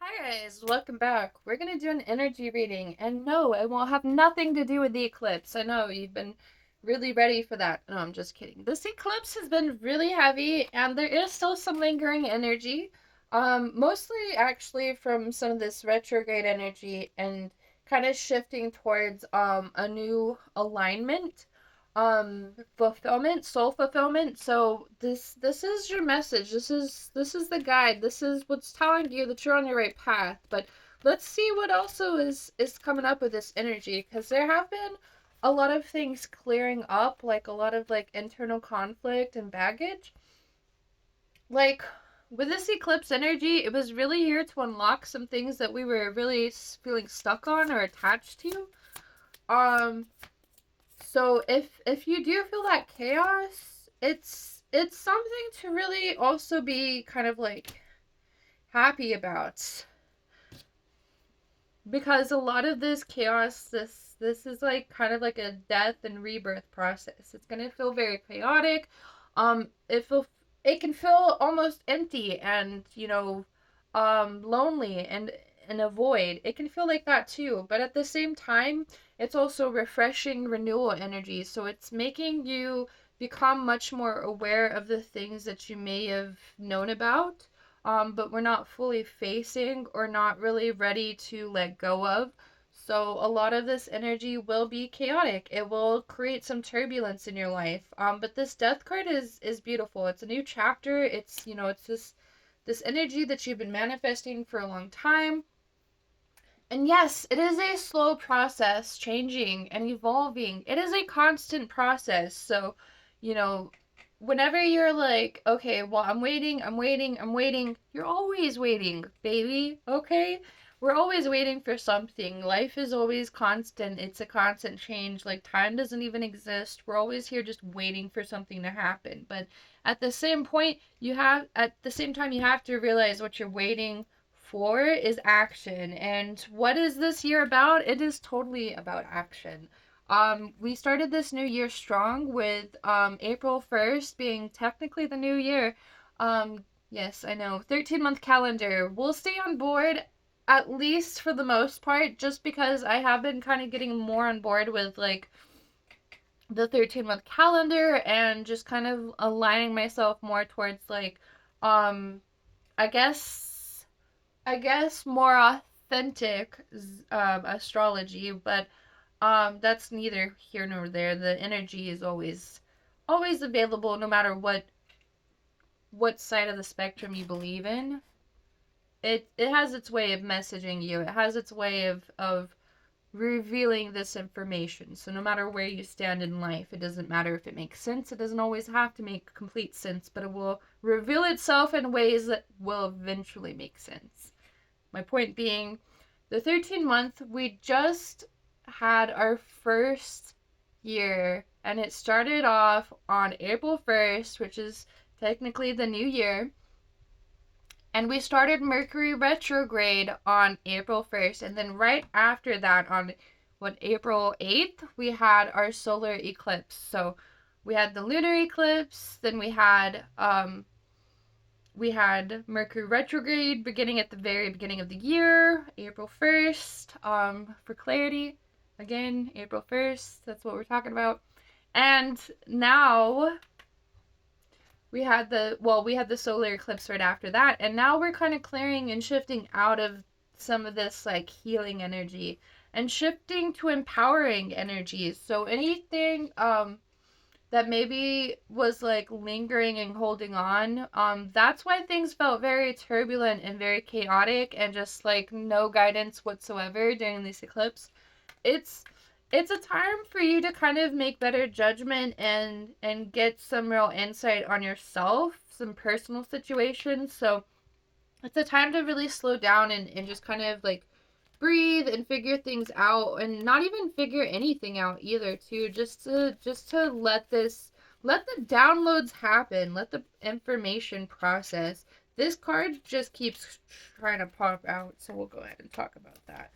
Hi guys, welcome back. We're gonna do an energy reading, and no, it won't have nothing to do with the eclipse. I know you've been really ready for that. No, I'm just kidding. This eclipse has been really heavy, and there is still some lingering energy. Mostly actually from some of this retrograde energy and kind of shifting towards a new alignment, fulfillment, soul fulfillment. So this is your message. This is the guide. This is what's telling you that you're on your right path. But let's see what also is coming up with this energy, because there have been a lot of things clearing up, like a lot of like internal conflict and baggage. Like with this eclipse energy, it was really here to unlock some things that we were really feeling stuck on or attached to. Um so if you do feel that chaos, it's something to really also be kind of like happy about, because a lot of this chaos, this is like kind of like a death and rebirth process. It's going to feel very chaotic. It can feel almost empty and, lonely and a void. It can feel like that too, but at the same time, it's also refreshing renewal energy. So it's making you become much more aware of the things that you may have known about, but we're not fully facing or not really ready to let go of. So a lot of this energy will be chaotic. It will create some turbulence in your life. But this death card is beautiful. It's a new chapter. It's this energy that you've been manifesting for a long time. And yes, it is a slow process, changing and evolving. It is a constant process. So, you know, whenever you're like, okay, well, I'm waiting, you're always waiting, baby, okay? We're always waiting for something. Life is always constant. It's a constant change. Like, time doesn't even exist. We're always here just waiting for something to happen. But at the same time, you have to realize what you're waiting for is action. And what is this year about? It is totally about action. We started this new year strong with April 1st being technically the new year. Yes, I know. 13-month calendar. We'll stay on board at least for the most part, just because I have been kind of getting more on board with like the 13-month calendar and just kind of aligning myself more towards like um I guess more authentic astrology, but that's neither here nor there. The energy is always available, no matter what side of the spectrum you believe in. It has its way of messaging you. It has its way of revealing this information. So no matter where you stand in life, it doesn't matter if it makes sense. It doesn't always have to make complete sense, but it will reveal itself in ways that will eventually make sense. My point being, the 13-month, we just had our first year, and it started off on April 1st, which is technically the new year. And we started Mercury retrograde on April 1st. And then right after that, on April 8th, we had our solar eclipse. So we had the lunar eclipse, then we had Mercury retrograde beginning at the very beginning of the year, April 1st, for clarity. Again, April 1st, that's what we're talking about. And now we had the solar eclipse right after that, and now we're kind of clearing and shifting out of some of this like healing energy and shifting to empowering energies. So anything that maybe was like lingering and holding on. That's why things felt very turbulent and very chaotic and just like no guidance whatsoever during this eclipse. It's it's a time for you to kind of make better judgment and get some real insight on yourself, some personal situations. So it's a time to really slow down and just kind of like breathe and figure things out, and not even figure anything out either too, just to let the downloads happen, let the information process. This card just keeps trying to pop out, so we'll go ahead and talk about that.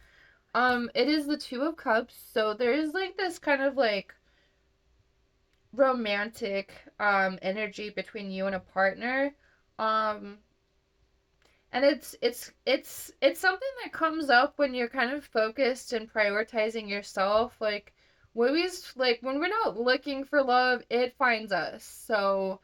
It is the Two of Cups, so there is like this kind of like romantic energy between you and a partner. um And it's something that comes up when you're kind of focused and prioritizing yourself. Like when we're not looking for love, it finds us. So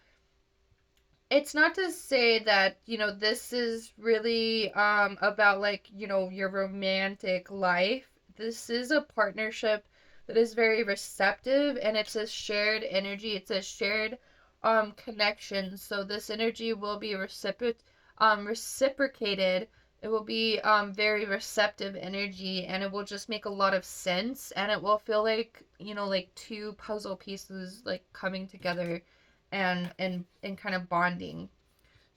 it's not to say that, this is really about like, your romantic life. This is a partnership that is very receptive, and it's a shared energy. It's a shared connection. So this energy will be reciprocated. It will be very receptive energy, and it will just make a lot of sense, and it will feel like, like two puzzle pieces like coming together and kind of bonding.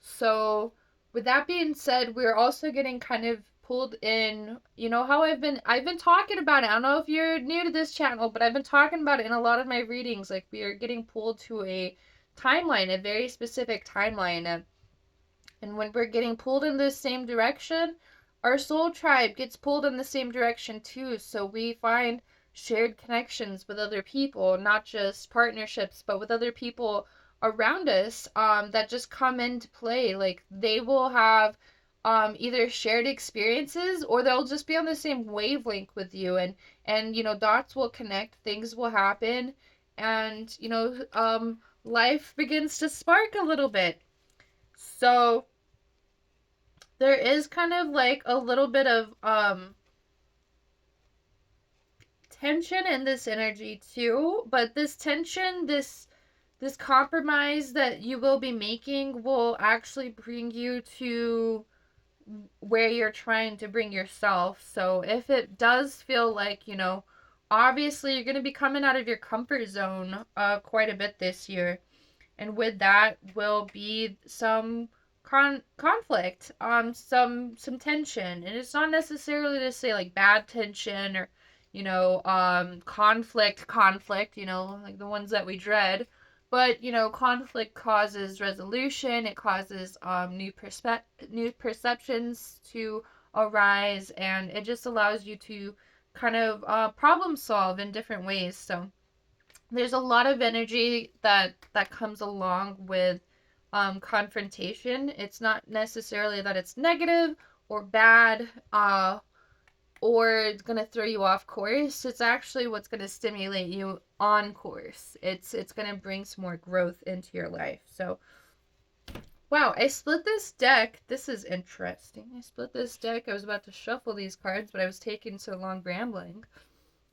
So with that being said, we're also getting kind of pulled in. You know how I've been talking about it. I don't know if you're new to this channel, but I've been talking about it in a lot of my readings. Like, we are getting pulled to a timeline, a very specific timeline. And when we're getting pulled in the same direction, our soul tribe gets pulled in the same direction too. So we find shared connections with other people, not just partnerships, but with other people around us that just come into play. Like, they will have either shared experiences, or they'll just be on the same wavelength with you, and dots will connect, things will happen, and life begins to spark a little bit. So there is kind of like a little bit of tension in this energy too, but this tension, this compromise that you will be making will actually bring you to where you're trying to bring yourself. So if it does feel like, obviously you're going to be coming out of your comfort zone quite a bit this year, and with that will be some conflict, some tension, and it's not necessarily to say like bad tension, or conflict, like the ones that we dread. But conflict causes resolution. It causes new perceptions to arise, and it just allows you to kind of problem solve in different ways. So there's a lot of energy that comes along with confrontation. It's not necessarily that it's negative or bad, or it's gonna throw you off course. It's actually what's gonna stimulate you on course. It's gonna bring some more growth into your life. So wow, I split this deck. This is interesting. I split this deck. I was about to shuffle these cards, but I was taking so long rambling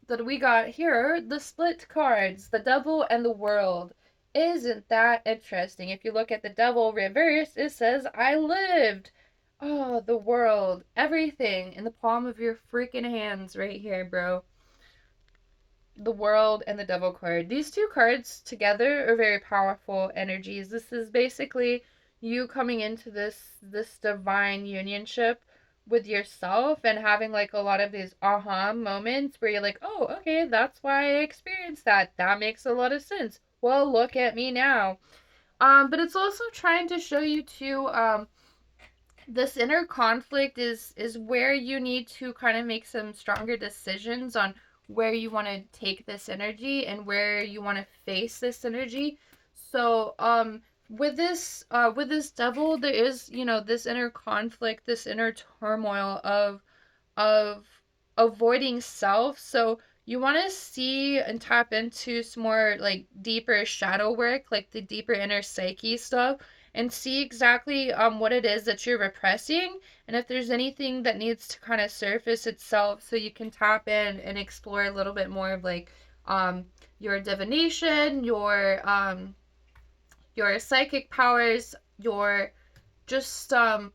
that we got here the split cards, the Devil and the World. Isn't that interesting? If you look at the Devil reverse, it says, I lived. Oh, the world. Everything in the palm of your freaking hands right here, bro. The World and the Devil card. These two cards together are very powerful energies. This is basically you coming into this divine unionship with yourself, and having like a lot of these aha moments where you're like, "Oh, okay, that's why I experienced that. That makes a lot of sense. Well, look at me now." But it's also trying to show you too this inner conflict is where you need to kind of make some stronger decisions on where you want to take this energy and where you want to face this energy. So with this devil, there is, this inner conflict, this inner turmoil of avoiding self. So you want to see and tap into some more like deeper shadow work, like the deeper inner psyche stuff, and see exactly what it is that you're repressing, and if there's anything that needs to kind of surface itself, so you can tap in and explore a little bit more of like um your divination, your psychic powers, your just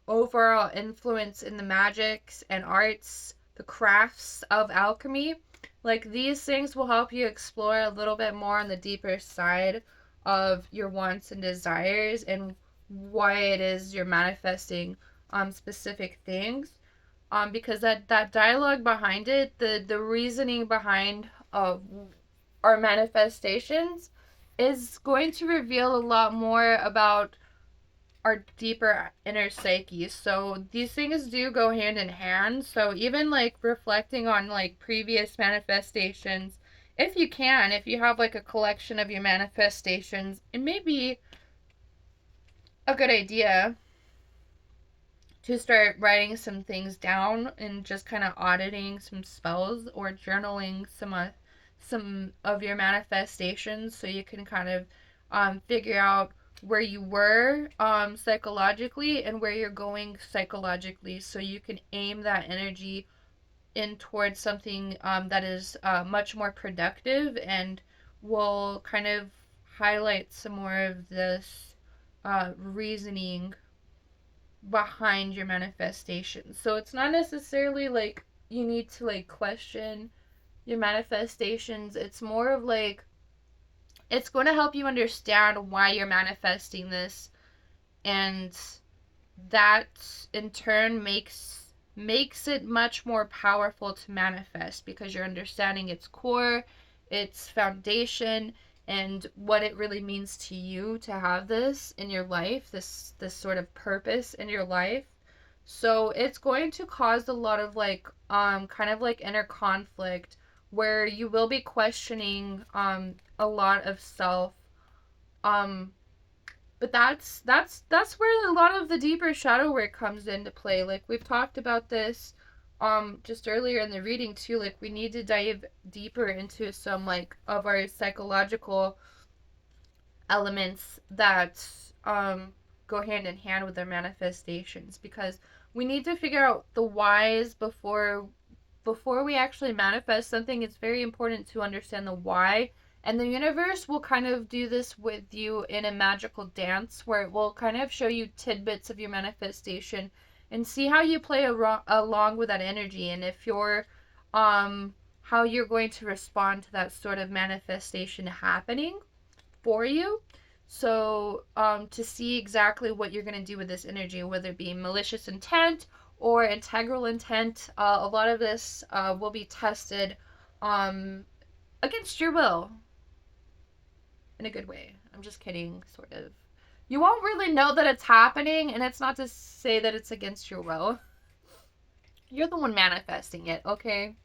overall influence in the magics and arts, the crafts of alchemy. Like, these things will help you explore a little bit more on the deeper side of your wants and desires, and why it is you're manifesting specific things. Because that dialogue behind it, the reasoning behind our manifestations is going to reveal a lot more about our deeper inner psyche. So these things do go hand in hand. So even like reflecting on like previous manifestations, if you can, if you have like a collection of your manifestations, it may be a good idea to start writing some things down and just kind of auditing some spells or journaling some of your manifestations so you can kind of figure out where you were psychologically and where you're going psychologically so you can aim that energy in towards something that is much more productive and will kind of highlight some more of this reasoning behind your manifestation. So it's not necessarily like you need to like question your manifestations. It's more of like it's going to help you understand why you're manifesting this, and that in turn makes it much more powerful to manifest because you're understanding its core, its foundation, and what it really means to you to have this in your life, this sort of purpose in your life. So it's going to cause a lot of like kind of like inner conflict where you will be questioning a lot of self, um but that's where a lot of the deeper shadow work comes into play. Like we've talked about this just earlier in the reading too. Like we need to dive deeper into some like of our psychological elements that go hand in hand with their manifestations, because we need to figure out the whys before we actually manifest something. It's very important to understand the why. And the universe will kind of do this with you in a magical dance where it will kind of show you tidbits of your manifestation and see how you play along with that energy, and if you're how you're going to respond to that sort of manifestation happening for you. So, to see exactly what you're going to do with this energy, whether it be malicious intent or integral intent, a lot of this will be tested um, against your will in a good way. I'm just kidding, sort of. You won't really know that it's happening, and it's not to say that it's against your will. You're the one manifesting it, okay?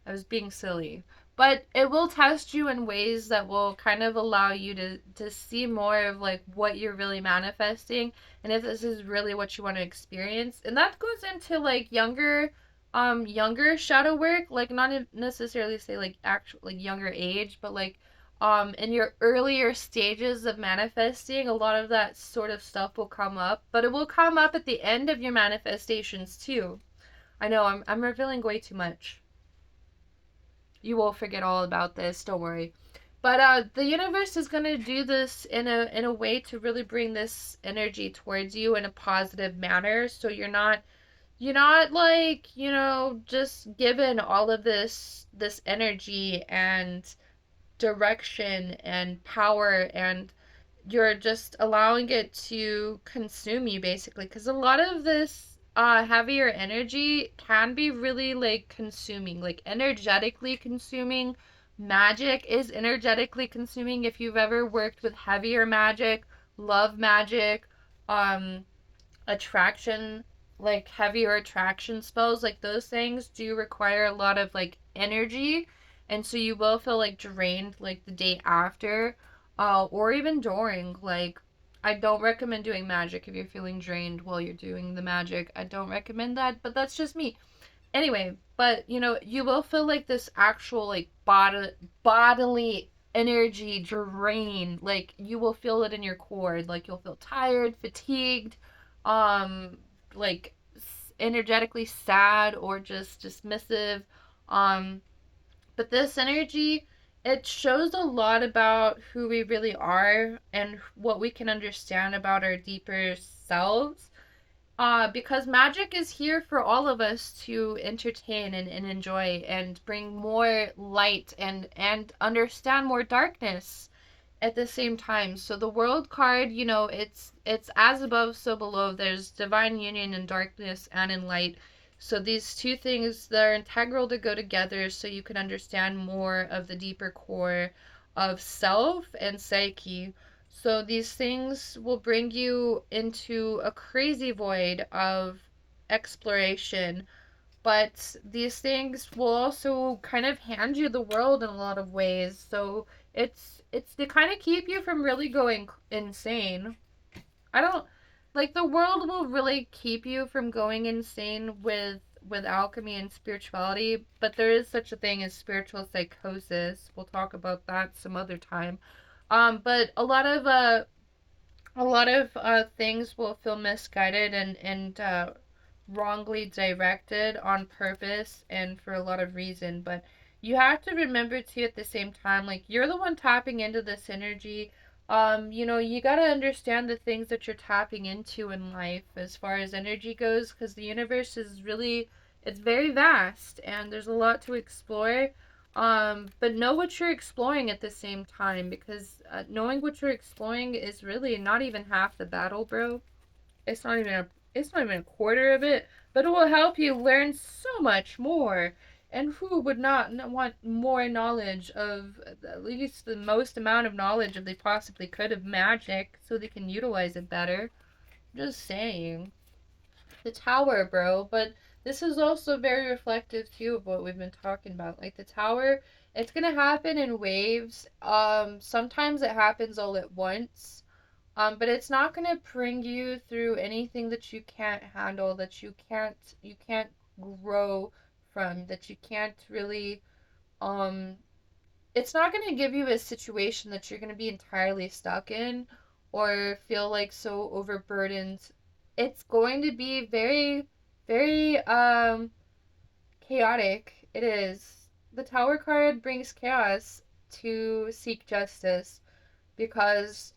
I was being silly. But it will test you in ways that will kind of allow you to see more of like what you're really manifesting and if this is really what you want to experience. And that goes into like younger shadow work, like not necessarily say like actual like younger age, but like in your earlier stages of manifesting, a lot of that sort of stuff will come up, but it will come up at the end of your manifestations too. I know I'm revealing way too much. You will forget all about this, don't worry. But the universe is going to do this in a way to really bring this energy towards you in a positive manner, so you're not like, just given all of this energy and direction and power, and you're just allowing it to consume you basically, because a lot of this heavier energy can be really like consuming, like energetically consuming. Magic is energetically consuming. If you've ever worked with heavier magic, love magic, um attraction, like heavier attraction spells, like those things do require a lot of like energy, and so you will feel like drained like the day after, or even during. Like I don't recommend doing magic if you're feeling drained while you're doing the magic. I don't recommend that, but that's just me. Anyway, but you will feel like this actual like bodily energy drain. Like you will feel it in your core. Like you'll feel tired, fatigued, um, like energetically sad or just dismissive. Um, but this energy, it shows a lot about who we really are and what we can understand about our deeper selves, because magic is here for all of us to entertain and enjoy and bring more light and understand more darkness at the same time. So the world card, it's as above so below. There's divine union in darkness and in light. So these two things, they're integral to go together so you can understand more of the deeper core of self and psyche. So these things will bring you into a crazy void of exploration, but these things will also kind of hand you the world in a lot of ways. So it's to kind of keep you from really going insane. I don't like the world will really keep you from going insane with alchemy and spirituality, but there is such a thing as spiritual psychosis. We'll talk about that some other time. But a lot of things will feel misguided and wrongly directed on purpose and for a lot of reason. But you have to remember too at the same time, like you're the one tapping into this energy. You gotta understand the things that you're tapping into in life as far as energy goes, because the universe is really, it's very vast and there's a lot to explore. But know what you're exploring at the same time, because knowing what you're exploring is really not even half the battle, bro. It's not even a quarter of it, but it will help you learn so much more. And who would not want more knowledge of, at least the most amount of knowledge of they possibly could, of magic, so they can utilize it better? Just saying. The tower, bro. But this is also very reflective too of what we've been talking about. Like the tower, it's gonna happen in waves. Sometimes it happens all at once. But it's not gonna bring you through anything that you can't handle, that you can't grow from, that you can't really it's not gonna give you a situation that you're gonna be entirely stuck in or feel like so overburdened. It's going to be very, very chaotic. It is. The Tower card brings chaos to seek justice because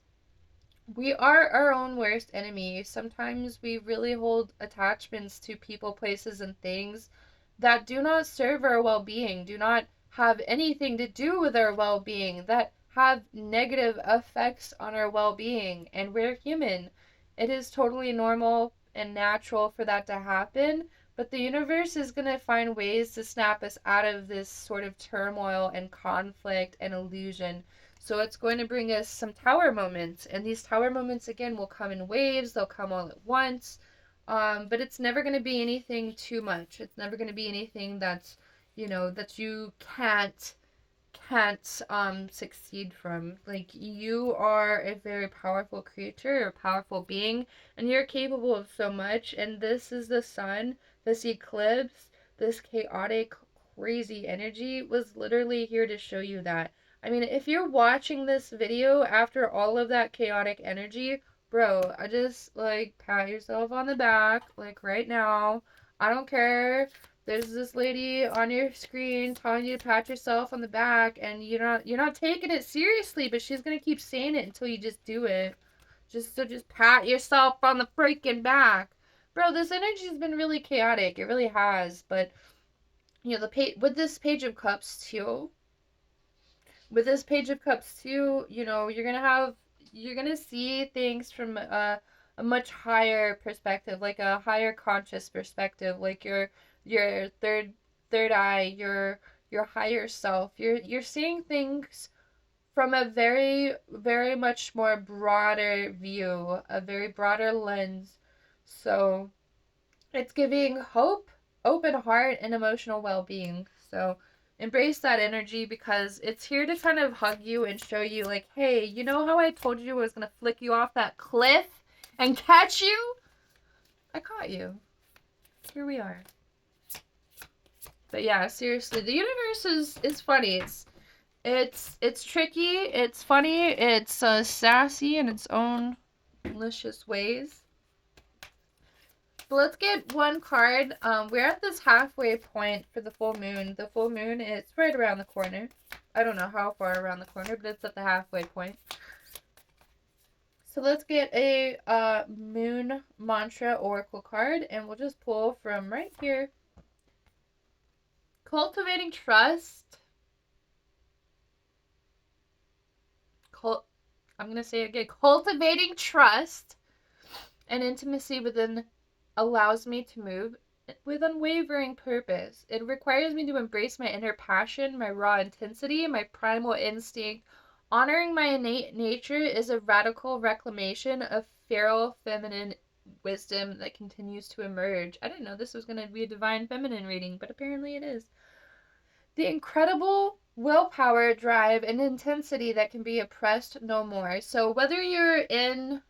we are our own worst enemy. Sometimes we really hold attachments to people, places, and things that do not serve our well being, do not have anything to do with our well being, that have negative effects on our well being. And we're human. It is totally normal and natural for that to happen. But the universe is going to find ways to snap us out of this sort of turmoil and conflict and illusion. So it's going to bring us some tower moments, and these tower moments again will come in waves. They'll come all at once, but it's never going to be anything too much. It's never going to be anything that's, that you can't succeed from. Like you are a very powerful creature, a powerful being, and you're capable of so much. And this is the sun, this eclipse, this chaotic, crazy energy was literally here to show you that. I mean, if you're watching this video after all of that chaotic energy, bro, I just like pat yourself on the back, like right now. I don't care. There's this lady on your screen telling you to pat yourself on the back, and you're not taking it seriously, but she's gonna keep saying it until you just do it. Just pat yourself on the freaking back. Bro, this energy's been really chaotic. It really has. But the with this page of cups too, you're gonna see things from a much higher perspective, like a higher conscious perspective, like your third eye, your higher self. You're seeing things from a very, very much more broader view, a very broader lens. So it's giving hope, open heart, and emotional well being. So embrace that energy because it's here to kind of hug you and show you, like, hey, you know how I told you I was going to flick you off that cliff and catch you? I caught you. Here we are. But yeah, seriously, the universe is funny. It's tricky, it's funny, it's sassy in its own malicious ways. So let's get one card. We're at this halfway point for the full moon. The full moon is right around the corner. I don't know how far around the corner, but it's at the halfway point. So let's get a moon mantra oracle card, and we'll just pull from right here. Cultivating trust. I'm going to say it again. Cultivating trust and intimacy within allows me to move with unwavering purpose. It requires me to embrace my inner passion, my raw intensity, my primal instinct. Honoring my innate nature is a radical reclamation of feral feminine wisdom that continues to emerge. I didn't know this was going to be a divine feminine reading, but apparently it is. The incredible willpower, drive, and intensity that can be oppressed no more. So whether you're in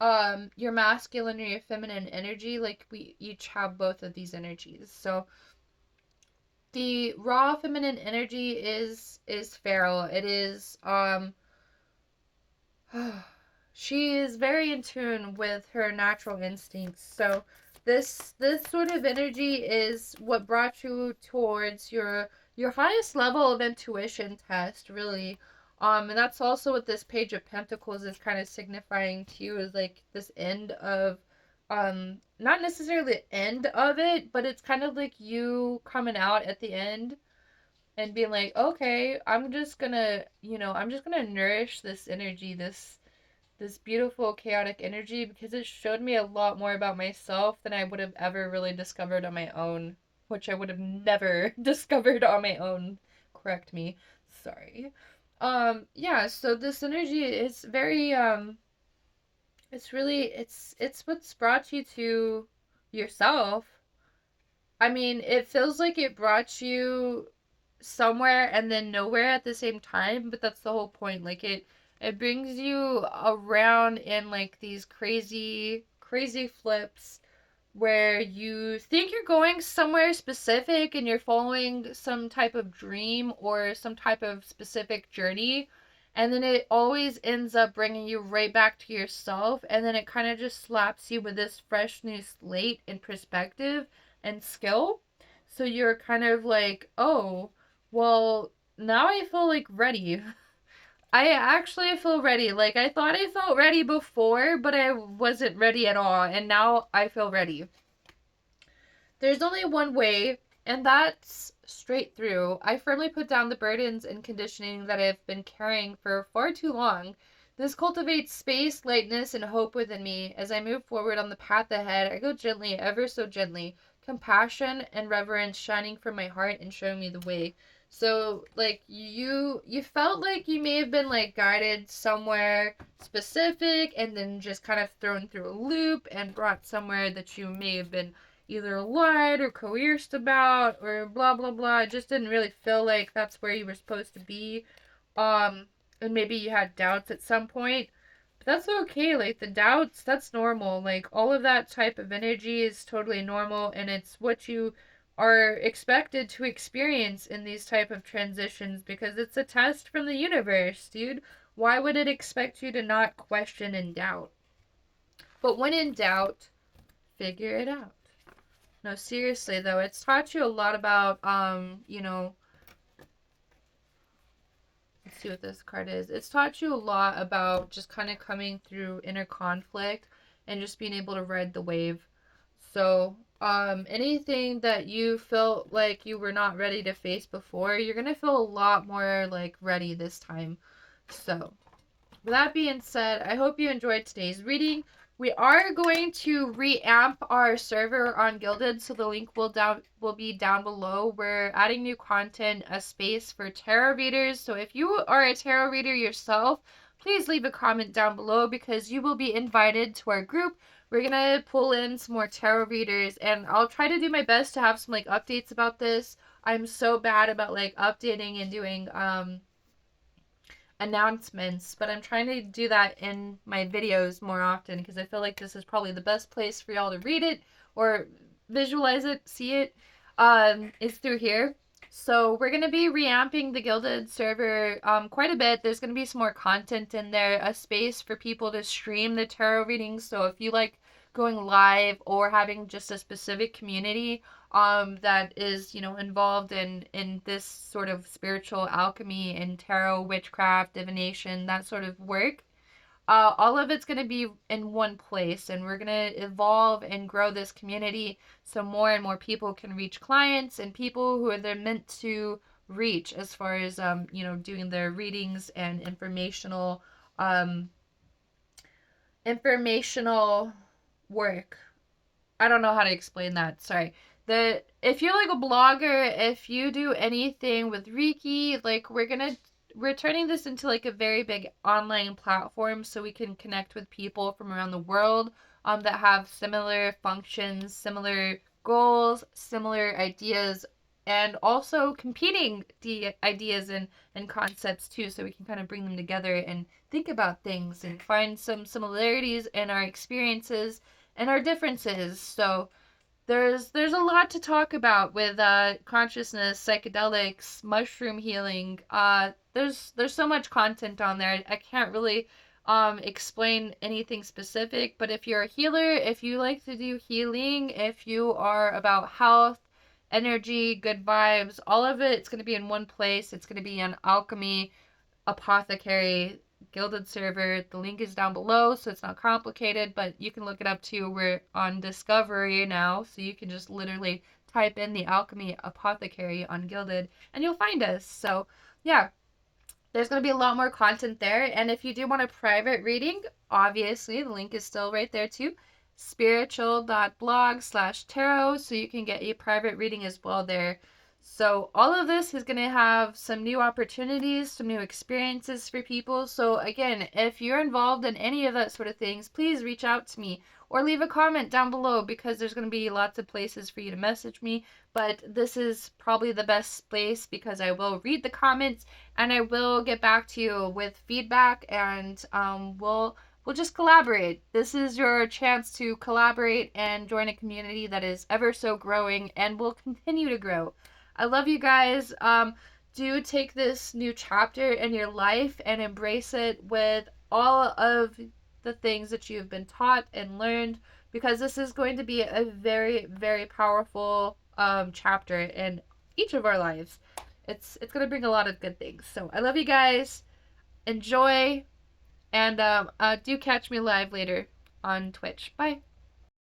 your masculine or your feminine energy, like we each have both of these energies. So the raw feminine energy is feral. It is she is very in tune with her natural instincts. So this sort of energy is what brought you towards your highest level of intuition test, really. And that's also what this Page of Pentacles is kind of signifying to you, is like this end of not necessarily the end of it, but it's kind of like you coming out at the end and being like, okay, I'm just gonna, I'm just gonna nourish this energy, this beautiful chaotic energy, because it showed me a lot more about myself than I would have ever really discovered on my own, which I would have never discovered on my own. Correct me. Sorry. Yeah, so this energy is very it's really it's what's brought you to yourself. I mean, it feels like it brought you somewhere and then nowhere at the same time, but that's the whole point. Like it brings you around in like these crazy flips where you think you're going somewhere specific and you're following some type of dream or some type of specific journey, and then it always ends up bringing you right back to yourself, and then it kind of just slaps you with this fresh new slate and perspective and skill. So you're kind of like, oh, well, now I feel like ready. I actually feel ready. Like, I thought I felt ready before, but I wasn't ready at all, and now I feel ready. There's only one way, and that's straight through. I firmly put down the burdens and conditioning that I've been carrying for far too long. This cultivates space, lightness, and hope within me. As I move forward on the path ahead, I go gently, ever so gently, compassion and reverence shining from my heart and showing me the way. So, like, you felt like you may have been like guided somewhere specific and then just kind of thrown through a loop and brought somewhere that you may have been either lied or coerced about or blah blah blah. It just didn't really feel like that's where you were supposed to be. Um and maybe you had doubts at some point. But that's okay. Like the doubts, that's normal. Like all of that type of energy is totally normal, and it's what you are expected to experience in these type of transitions, because it's a test from the universe, dude. Why would it expect you to not question and doubt? But when in doubt, figure it out. No, seriously though, it's taught you a lot about let's see what this card is. It's taught you a lot about just kind of coming through inner conflict and just being able to ride the wave. So, anything that you felt like you were not ready to face before, you're going to feel a lot more like ready this time. So, with that being said, I hope you enjoyed today's reading. We are going to reamp our server on Guilded, so the link will be down below. We're adding new content, a space for tarot readers. So if you are a tarot reader yourself, please leave a comment down below because you will be invited to our group. We're gonna pull in some more tarot readers, and I'll try to do my best to have some like updates about this. I'm so bad about like updating and doing announcements, but I'm trying to do that in my videos more often because I feel like this is probably the best place for y'all to read it or visualize it, see it, is through here. So we're going to be reamping the Gilded server quite a bit. There's going to be some more content in there, a space for people to stream the tarot readings. So if you like going live or having just a specific community that is involved in this sort of spiritual alchemy and tarot, witchcraft, divination, that sort of work, all of it's going to be in one place, and we're going to evolve and grow this community so more and more people can reach clients and people who they're meant to reach, as far as doing their readings and um informational work. I don't know how to explain that. Sorry. If you're like a blogger, if you do anything with Reiki, like we're turning this into like a very big online platform so we can connect with people from around the world that have similar functions, similar goals, similar ideas and also competing ideas and concepts too, so we can kind of bring them together and think about things and find some similarities in our experiences and our differences. So there's a lot to talk about with consciousness, psychedelics, mushroom healing. There's so much content on there. I can't really explain anything specific, but if you're a healer, if you like to do healing, if you are about health, energy, good vibes, all of it, it's going to be in one place. It's going to be on Alchemy Apothecary Gilded server. The link is down below, so it's not complicated, but you can look it up too. We're on Discovery now, so you can just literally type in the Alchemy Apothecary on Gilded and you'll find us. So, yeah, there's going to be a lot more content there. And if you do want a private reading, obviously the link is still right there too. Spiritual.blog/tarot, so you can get a private reading as well there. So all of this is going to have some new opportunities, some new experiences for people. So again, if you're involved in any of that sort of things, please reach out to me or leave a comment down below, because there's going to be lots of places for you to message me. But this is probably the best place because I will read the comments and I will get back to you with feedback, and we'll just collaborate. This is your chance to collaborate and join a community that is ever so growing and will continue to grow. I love you guys. Do take this new chapter in your life and embrace it with all of the things that you've been taught and learned, because this is going to be a very, very powerful chapter in each of our lives. It's gonna bring a lot of good things. So I love you guys. Enjoy, and do catch me live later on Twitch. Bye.